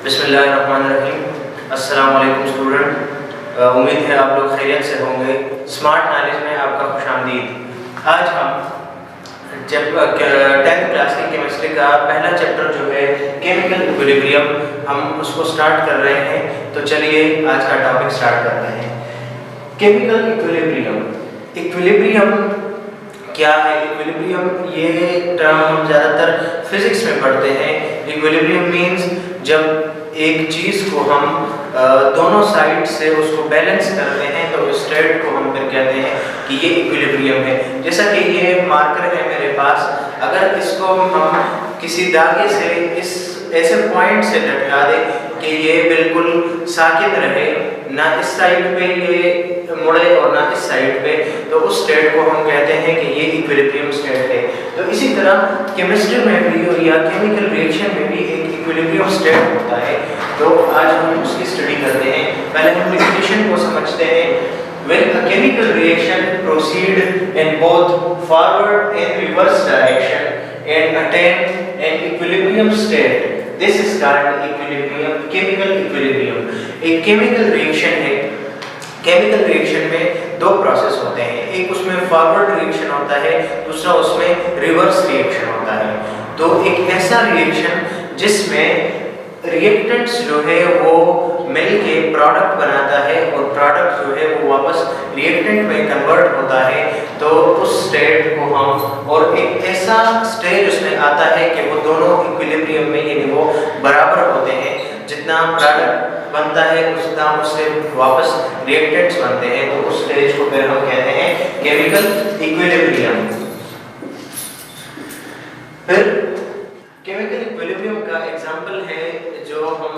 बिस्मिल्लाहिर्रहमानिर्रहीम। अस्सलाम वालेकुम स्टूडेंट। उम्मीद है आप लोग खैरियत से होंगे। स्मार्ट नॉलेज में आपका खुशामदीद। आज हम जब 10th क्लास की केमिस्ट्री का पहला चैप्टर जो है केमिकल इक्विलिब्रियम, हम उसको स्टार्ट कर रहे हैं। तो चलिए आज का टॉपिक स्टार्ट करते हैं। Chemical equilibrium. इक्विलिब्रियम क्या है? इक्विलिब्रियम ये टर्म हम ज़्यादातर फिजिक्स में पढ़ते हैं। इक्विलिब्रियम मीन्स जब एक चीज़ को हम दोनों साइड से उसको बैलेंस करते हैं तो उस स्टेट को हम फिर कहते हैं कि ये इक्विलिब्रियम है। जैसा कि ये मार्कर है मेरे पास, अगर इसको हम किसी धागे से इस ऐसे पॉइंट से लटका दें कि ये बिल्कुल साकिन रहे, ना इस साइड पे ये मुड़े और ना इस साइड पे, तो उस स्टेट को हम कहते हैं कि ये इक्विलिब्रियम स्टेट है। तो इसी तरह केमिस्ट्री में भी या केमिकल रिएक्शन में भी एक इक्विलिब्रियम स्टेट होता है। तो आज हम उसकी स्टडी करते हैं। पहले हम डेफिनेशन को समझते हैं। When a chemical reaction proceed in both forward and reverse direction and attain an equilibrium state, this is called equilibrium, chemical equilibrium। एक केमिकल रिएक्शन है। केमिकल रिएक्शन में दो प्रोसेस होते हैं, एक उसमें फॉरवर्ड रिएक्शन होता है, दूसरा उसमें रिवर्स रिएक्शन होता है। तो एक ऐसा रिएक्शन जिसमें रिएक्टेंट्स जो है वो मिलके प्रोडक्ट बनाता है और प्रोडक्ट जो है वो वापस रिएक्टेंट में कन्वर्ट होता है, तो उस स्टेट को हम, और एक ऐसा स्टेज उसमें आता है कि वो दोनों इक्विलिब्रियम में यानी वो बराबर होते हैं। जितना प्रोडक्ट बनता है उतना उससे वापस रिएक्टेंट्स बनते हैं, तो उस स्टेज को फिर हम कहते हैं केमिकल इक्विलिब्रियम। फिर केमिकल इक्विलिब्रियम का एग्जांपल है जो हम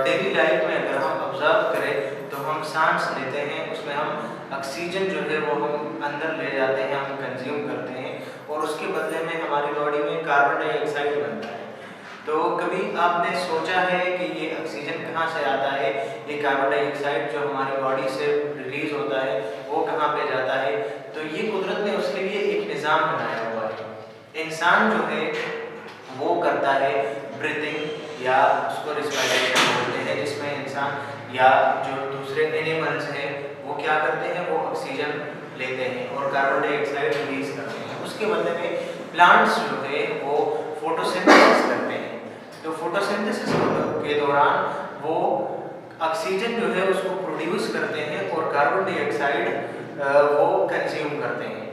डेली लाइफ में अगर हम ऑब्जर्व करें तो हम सांस लेते हैं, उसमें हम ऑक्सीजन जो है वो हम अंदर ले जाते हैं, हम कंज्यूम करते हैं, और उसके बदले में हमारी बॉडी में कार्बन डाइऑक्साइड बनता है। तो कभी आपने सोचा है कि ये ऑक्सीजन कहाँ से आता है? ये कार्बन डाइऑक्साइड जो हमारी बॉडी से रिलीज होता है वो कहाँ पे जाता है? तो ये कुदरत ने उसके लिए एक निज़ाम बनाया हुआ है। इंसान जो है वो करता है ब्रीथिंग या उसको रिस्पिरेशन बोलते हैं, जिसमें इंसान या जो दूसरे एनिमल्स हैं वो क्या करते हैं, वो ऑक्सीजन लेते हैं और कार्बन डाइऑक्साइड रिलीज करते हैं। उसके बदले में प्लांट्स जो है वो फोटोसिंथेसिस करते हैं। तो फोटोसिंथेसिस के दौरान वो ऑक्सीजन जो है उसको प्रोड्यूस करते हैं और कार्बन डाइऑक्साइड वो कंज्यूम करते हैं।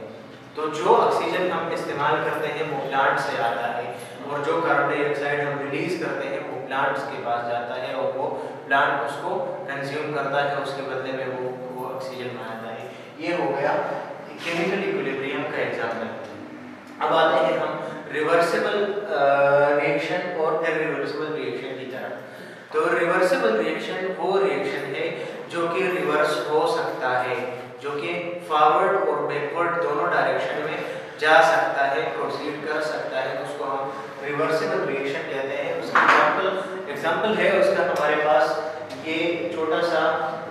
तो जो ऑक्सीजन हम इस्तेमाल करते हैं वो प्लांट से आता है, और जो कार्बन डाइऑक्साइड हम रिलीज करते हैं वो प्लांट्स के पास जाता है और वो प्लांट उसको कंज्यूम करता है, उसके बदले में वो ऑक्सीजन बनाता है। ये हो गया केमिकल इक्विलिब्रियम का एग्जांपल। अब आते हैं हम रिवर्सिबल रिएक्शन और इरिवर्सिबल रिएक्शन की तरफ। तो रिवर्सिबल रिएक्शन वो रिएक्शन है जो कि रिवर्स हो सकता है, जो कि फॉरवर्ड और बैकवर्ड दोनों डायरेक्शन में जा सकता है, प्रोसीड कर सकता है, उसको हम रिवर्सिबल रिएक्शन कहते हैं। उसका एग्जांपल है उसका हमारे पास ये छोटा सा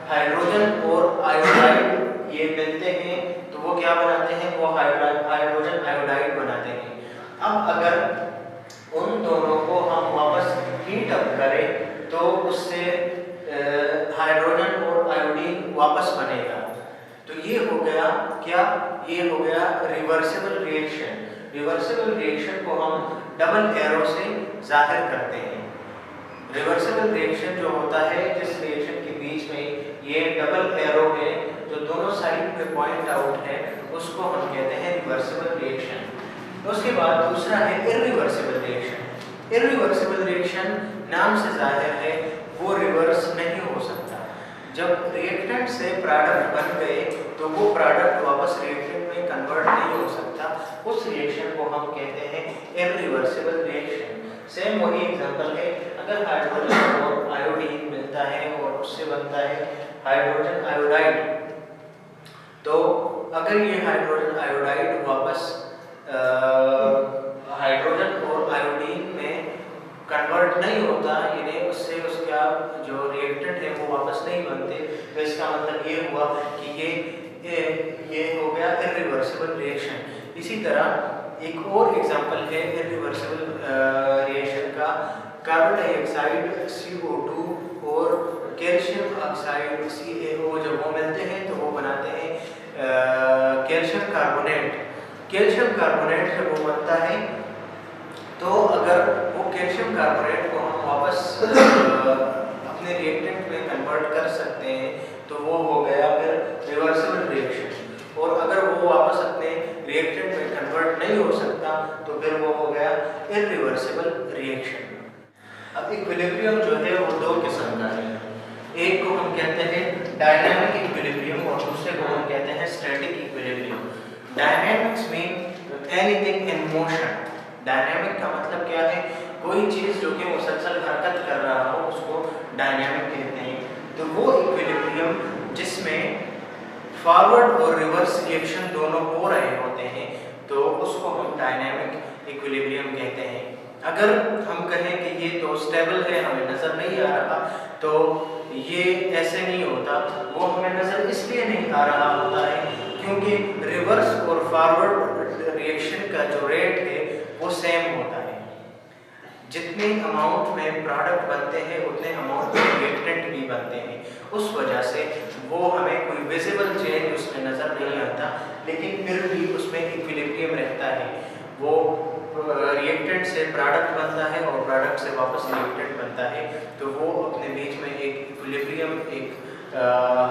हाइड्रोजन और आयोडाइड ये मिलते हैं, तो वो क्या बनाते हैं, वो हाइड्रोजन आयोडाइड बनाते हैं। अब अगर उन दोनों को हम वापस हीट अप करें तो उससे हाइड्रोजन और आयोडीन वापस बनेगा। तो ये हो गया क्या? ये हो गया रिवर्सिबल रिएक्शन। रिवर्सिबल रिएक्शन को हम डबल एरो से जाहिर करते हैं। रिवर्सिबल रिएक्शन जो होता है, जिस रिएक्शन के बीच में ये डबल एरो है जो दोनों साइड पे पॉइंट आउट है, उसको हम कहते हैं रिवर्सिबल रिएक्शन। उसके बाद दूसरा है इरिवर्सिबल रिएक्शन। इरिवर्सिबल रिएक्शन नाम से जाहिर है वो रिवर्स नहीं हो सकता। जब रिएक्टेंट से प्रोडक्ट बन गए तो वो प्रोडक्ट वापस रिएक्टेंट में कन्वर्ट नहीं हो सकता, उस रिएक्शन को हम कहते हैं इरिवर्सिबल रिएक्शन। सेम वही एग्जांपल है, अगर हाइड्रोजन और आयोडीन मिलता है और उससे बनता है हाइड्रोजन आयोडाइड, तो अगर ये हाइड्रोजन आयोडाइड वापस हाइड्रोजन और आयोडीन में कन्वर्ट नहीं होता, यानी उससे उसका जो रिएक्टेंट है वो वापस नहीं बनते, तो इसका मतलब ये हुआ कि ये हो गया इरिवर्सिबल रिएक्शन। इसी तरह एक और एग्जांपल है इरिवर्सिबल रिएक्शन का, कार्बन डाइऑक्साइड CO2 और कैल्शियम ऑक्साइड CaO जब वो मिलते हैं तो वो बनाते हैं कैल्शियम कार्बोनेट। कैल्शियम कार्बोनेट जब वो बनता है तो अगर वो कैल्शियम कार्बोनेट को हम वापस अपने रिएक्टेंट में कन्वर्ट कर सकते हैं तो वो हो गया फिर रिवर्सिबल रिएक्शन। और अगर वो वापस अपने रिएक्टेंट में कन्वर्ट नहीं हो सकता तो फिर वो हो गया इरिवर्सिबल रिएक्शन। अब इक्विलिब्रियम जो है वो दो किस्म का है, एक को हम कहते हैं डायनामिक इक्विलिब्रियम और दूसरे को हम कहते हैं static equilibrium. Dynamics mean anything in motion. Dynamic का मतलब क्या है, कोई चीज़ जो कि मुसलसल हरकत कर रहा हो उसको डायनामिक कहते हैं। तो वो इक्विलिब्रियम जिसमें फॉरवर्ड और रिवर्स रिएक्शन दोनों हो रहे होते हैं तो उसको हम डायनामिक इक्विलिब्रियम कहते हैं। अगर हम कहें कि ये तो स्टेबल है, हमें नज़र नहीं आ रहा, तो ये ऐसे नहीं होता। वो हमें नज़र इसलिए नहीं आ रहा होता है क्योंकि रिवर्स और फॉरवर्ड रिएक्शन का जो रेट है वो सेम होता है। जितने अमाउंट में प्रोडक्ट बनते हैं उतने अमाउंट में रिएक्टेंट भी बनते हैं। उस वजह से वो हमें कोई विजिबल चेंज उसमें नज़र नहीं आता, लेकिन फिर भी उसमें इक्विलिब्रियम रहता है। वो रिएक्टेंट से प्रोडक्ट बनता है और प्रोडक्ट से वापस रिएक्टेंट बनता है, तो वो अपने बीच में एक इक्विलिब्रियम, एक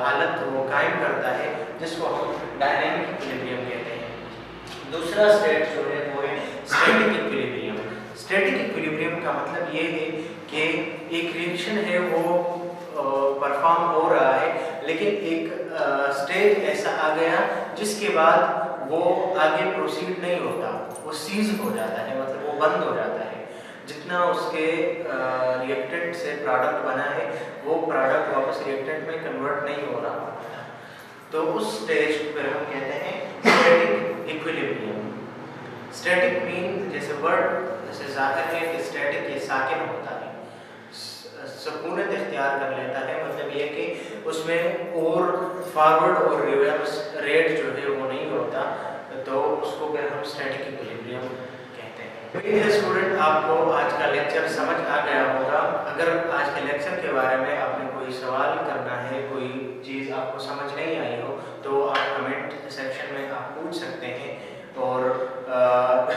हालत वो कायम करता है जिसको हम डायनामिक इक्विलिब्रियम कहते हैं। दूसरा स्टेट जो है वो है स्टैटिक इक्विलिब्रियम। स्टैटिक इक्विलिब्रियम का मतलब ये है कि एक रिएक्शन है वो परफॉर्म हो रहा है, लेकिन एक स्टेज ऐसा आ गया जिसके बाद वो आगे प्रोसीड नहीं होता, वो सीज हो जाता है, मतलब वो बंद हो जाता है। जितना उसके रिएक्टेंट से प्रोडक्ट बना है वो प्रोडक्ट वापस रिएक्टेंट में कन्वर्ट नहीं हो रहा होता, तो उस स्टेज पर हम कहते हैं स्टैटिक इक्विलिब्रियम। स्टैटिक मीन जैसे वर्ड जैसे जाहिर है कि स्टैटिक ये साकिन होता है, सकूनत इख्तियार कर लेता है, मतलब ये कि उसमें और फॉरवर्ड और रिवर्स रेट जो है वो नहीं होता, तो उसको फिर हम स्टैटिक इक्विलिब्रियम कहते हैं। मेरे स्टूडेंट, आपको आज का लेक्चर समझ आ गया होगा। अगर आज के लेक्चर के बारे में आपने कोई सवाल करना है, कोई चीज़ आपको समझ नहीं आई हो, तो आप कमेंट सेक्शन में आप पूछ सकते हैं और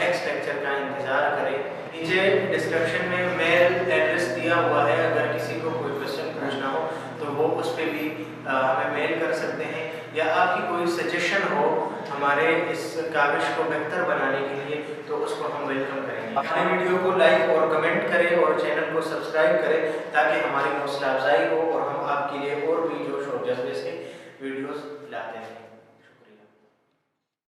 नेक्स्ट लेक्चर का इंतज़ार करें। नीचे डिस्क्रिप्शन में मेल एड्रेस दिया हुआ है, अगर किसी को कोई क्वेश्चन पूछना हो तो वो उस पर भी हमें मेल कर सकते हैं, या आपकी कोई सजेशन हो हमारे इस काविश को बेहतर बनाने के लिए तो उसको हम वेलकम करेंगे। हमारे वीडियो को लाइक और कमेंट करें और चैनल को सब्सक्राइब करें ताकि हमारी हौसला अफजाई हो और हम आपके लिए और भी जोश और जज्बे से वीडियोस लाते रहें।